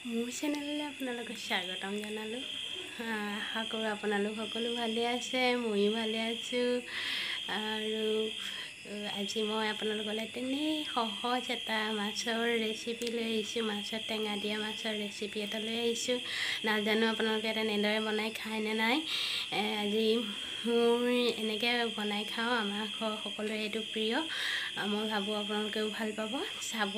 মোৰ চেনেললৈ আপোনালোকক স্বাগতম জনালোঁ। আশা কৰোঁ আপোনালোক সকলো ভালে আছে, ময়ো ভালে আছোঁ। আৰু আজি মই আপোনালোকলৈ তেনেই সহজ এটা মাছৰ ৰেচিপি লৈ আহিছোঁ। মাছৰ টেঙা দিয়া মাছৰ ৰেচিপি এটা লৈ আহিছোঁ। নাজানো আপোনালোকে তেনেদৰে বনাই খায় নে নাই। আজি মোৰ এনেকৈ বনাই খাওঁ, আমাৰ ঘৰ সকলোৰে এইটো প্ৰিয়। মই ভাবোঁ আপোনালোকেও ভাল পাব, চাব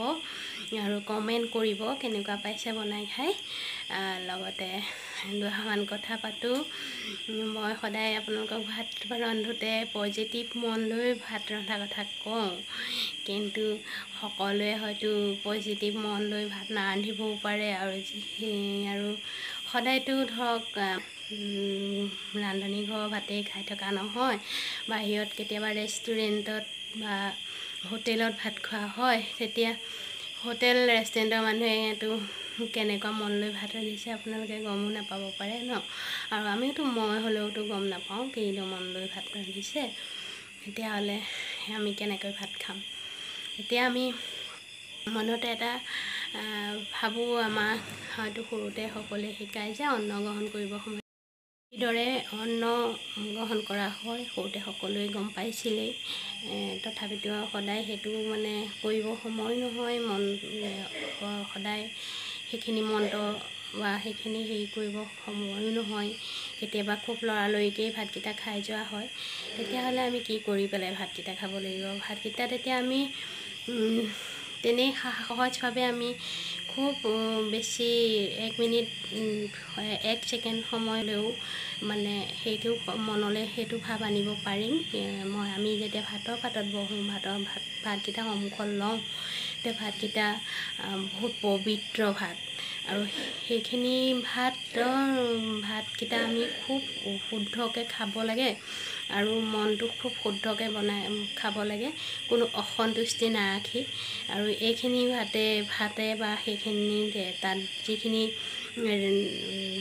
আৰু কমেণ্ট কৰিব কেনেকুৱা পাইছে বনাই খাই। লগতে দুআষাৰমান কথা পাতোঁ। মই সদায় আপোনালোকক ভাত ৰান্ধোতে পজিটিভ মন লৈ ভাত ৰন্ধা কথা কওঁ, কিন্তু সকলোৱে হয়তো পজিটিভ মন লৈ ভাত নাৰান্ধিবও পাৰে। আৰু সদায়তো ধৰক ৰান্ধনি ঘৰৰ ভাতেই খাই থকা নহয়, বাহিৰত কেতিয়াবা ৰেষ্টুৰেণ্টত বা হোটেলত ভাত খোৱা হয়। তেতিয়া হোটেল ৰেষ্টুৰেণ্টৰ মানুহেতো কেনেকুৱা মন লৈ ভাত ৰান্ধিছে আপোনালোকে গমো নাপাব পাৰে ন। আৰু মই হ'লেওতো গম নাপাওঁ কিনো মন লৈ ভাত ৰান্ধিছে। তেতিয়াহ'লে আমি কেনেকৈ ভাত খাম। এতিয়া আমি মনতে এটা ভাবোঁ, আমাক হয়তো সৰুতে সকলোৱে শিকায় যে অন্ন গ্ৰহণ কৰিব সময় কিদৰে অন্ন গ্ৰহণ কৰা হয়, সৰুতে সকলোৱে গম পাইছিলেই। তথাপিতো সদায় সেইটো কৰিব সময় নহয়, সদায় সেইখিনি মন্ত্ৰ বা সেইখিনি হেৰি কৰিব সময়ো নহয়। কেতিয়াবা খুব লৰালৰিকেই ভাতকেইটা খাই যোৱা হয়। তেতিয়াহ'লে আমি কি কৰি পেলাই ভাতকেইটা খাব লাগিব। ভাতকেইটা তেতিয়া আমি তেনেই সহজভাৱে আমি খুব বেছি 1 মিনিট 1 ছেকেণ্ড সময়লৈও সেইটো মনলৈ সেইটো ভাৱ আনিব পাৰিম। আমি যেতিয়া ভাতৰ পাতত বহোঁ, ভাতকেইটা সন্মুখত লওঁ, তেতিয়া ভাতকেইটা বহুত পবিত্ৰ ভাত। আৰু সেইখিনি ভাতকেইটা আমি খুব শুদ্ধকৈ খাব লাগে আৰু মনটো খুব শুদ্ধকৈ খাব লাগে, কোনো অসন্তুষ্টি নাৰাখি। আৰু এইখিনি ভাতে বা সেইখিনি তাত যিখিনি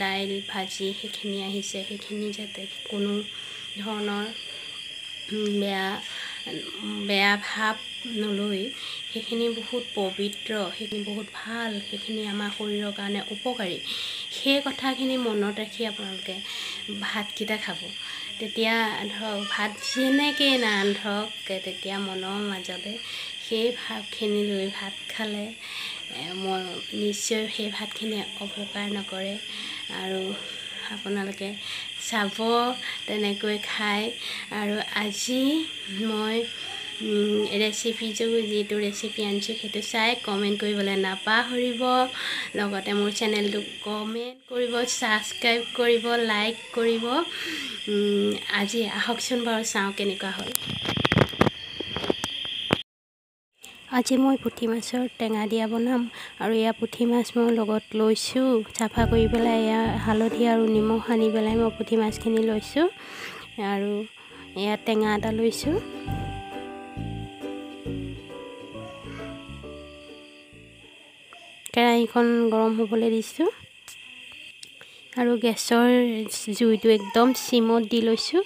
দাইল ভাজি সেইখিনি আহিছে, সেইখিনি যাতে কোনো ধৰণৰ বেয়া ভাৱ নলৈ, সেইখিনি বহুত পবিত্ৰ, সেইখিনি বহুত ভাল, সেইখিনি আমাৰ শৰীৰৰ কাৰণে উপকাৰী। সেই কথাখিনি মনত ৰাখি আপোনালোকে ভাতকেইটা খাব। তেতিয়া ধৰক ভাত যেনেকেই নাৰান্ধক, তেতিয়া মনৰ মাজতে সেই ভাৱখিনি লৈ ভাত খালে নিশ্চয় সেই ভাতখিনিয়ে অপকাৰ নকৰে। আৰু আপোনালোকে চাব তেনেকৈ খাই। আৰু আজি মই যিটো ৰেচিপি আনিছোঁ সেইটো চাই কমেণ্ট কৰিবলৈ নাপাহৰিব। লগতে মোৰ চেনেলটোক কমেণ্ট কৰিব, ছাবস্ক্ৰাইব কৰিব, লাইক কৰিব। আজি আহকচোন বাৰু চাওঁ কেনেকুৱা হ'ল। আজি মই পুঠি মাছৰ টেঙা দিয়া বনাম। আৰু এয়া পুঠি মাছ মই লগত লৈছোঁ, চাফা কৰি পেলাই এয়া হালধি আৰু নিমখ সানি পেলাই মই পুঠি মাছখিনি লৈছোঁ। আৰু এয়া টেঙা এটা লৈছোঁ। কেৰাহীখন গৰম হ'বলৈ দিছোঁ আৰু গেছৰ জুইটো একদম চিমত দি লৈছোঁ।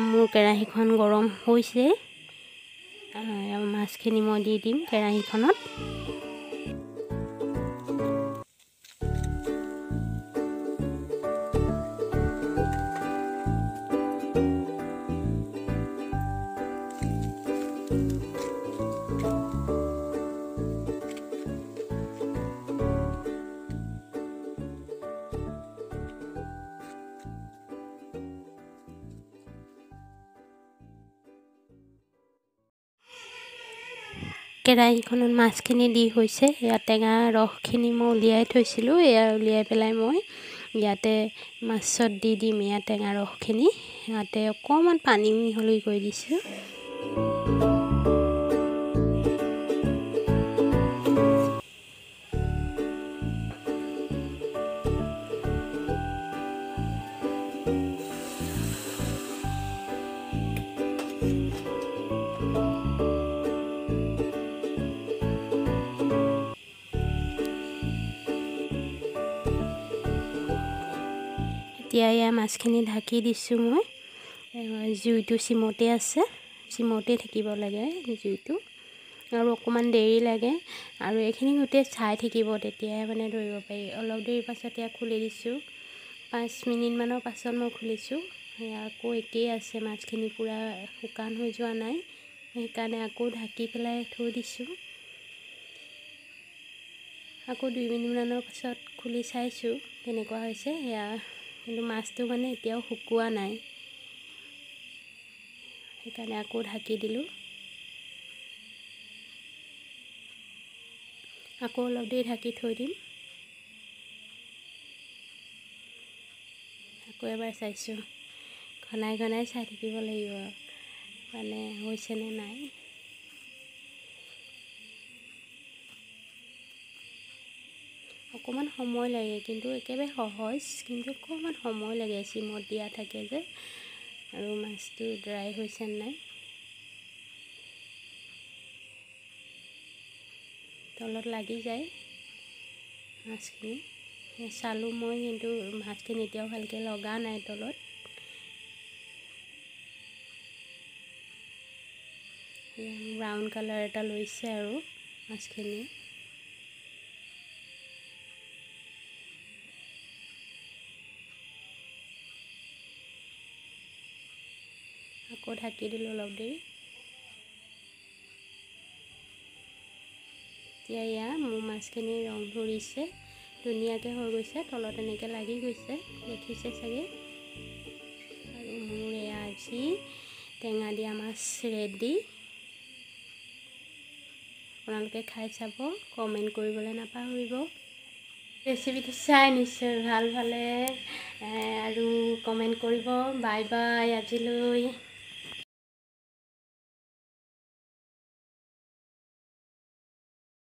মোৰ কেৰাহীখন গৰম হৈছে। মাছখিনি মই দি দিম কেৰাহীখনত। কেৰাহীখনত মাছখিনি দি হৈছে। এয়া টেঙা ৰসখিনি মই উলিয়াই থৈছিলোঁ, এয়া উলিয়াই পেলাই মই ইয়াতে মাছত দি দিম। এয়া টেঙা ৰসখিনি ইয়াতে অকণমান পানী মিহলি কৰি দিছোঁ। এতিয়া এয়া মাছখিনি ঢাকি দিছোঁ মই। জুইটো চিমতে আছে, চিমতে থাকিব লাগে জুইটো। আৰু অকণমান দেৰি লাগে আৰু এইখিনি গোটেই চাই থাকিব, তেতিয়াহে মানে ধৰিব পাৰি। অলপ দেৰি পাছত ইয়াক খুলি দিছোঁ। 5 মিনিটমানৰ পাছত মই খুলিছোঁ। আকৌ একেই আছে, মাছখিনি পূৰা শুকান হৈ যোৱা নাই, সেইকাৰণে আকৌ ঢাকি পেলাই থৈ দিছোঁ। আকৌ 2 মিনিটমানৰ পাছত খুলি চাইছোঁ কেনেকুৱা হৈছে সেয়া, কিন্তু মাছটো মানে এতিয়াও শুকোৱা নাই, সেইকাৰণে আকৌ ঢাকি দিলোঁ। আকৌ অলপ দেৰি ঢাকি থৈ দিম। আকৌ এবাৰ চাইছোঁ, ঘনাই ঘনাই চাই থাকিব লাগিব মানে হৈছেনে নাই। অকণমান সময় লাগে, কিন্তু একেবাৰে সহজ, কিন্তু অকণমান সময় লাগে, চিমত দিয়া থাকে যে। আৰু মাছটো ড্ৰাই হৈছে নাই, তলত লাগি যায় মাছখিনি। চালোঁ মই, কিন্তু মাছখিনি এতিয়াও ভালকৈ লগা নাই তলত। ব্ৰাউন কালাৰ এটা লৈছে আৰু মাছখিনি। আকৌ ঢাকি দিলোঁ অলপ দেৰি। এতিয়া এয়া মোৰ মাছখিনি ৰং ধৰিছে, ধুনীয়াকৈ হৈ গৈছে, তলত এনেকৈ লাগি গৈছে, দেখিছে চাগে। আৰু মোৰ এয়া আজি টেঙা দিয়া মাছ ৰেডি। আপোনালোকে খাই চাব, কমেণ্ট কৰিবলৈ নাপাহৰিব। ৰেচিপিটো চাই নিশ্চয় ভাল পালে আৰু কমেণ্ট কৰিব। বাই বাই আজিলৈ।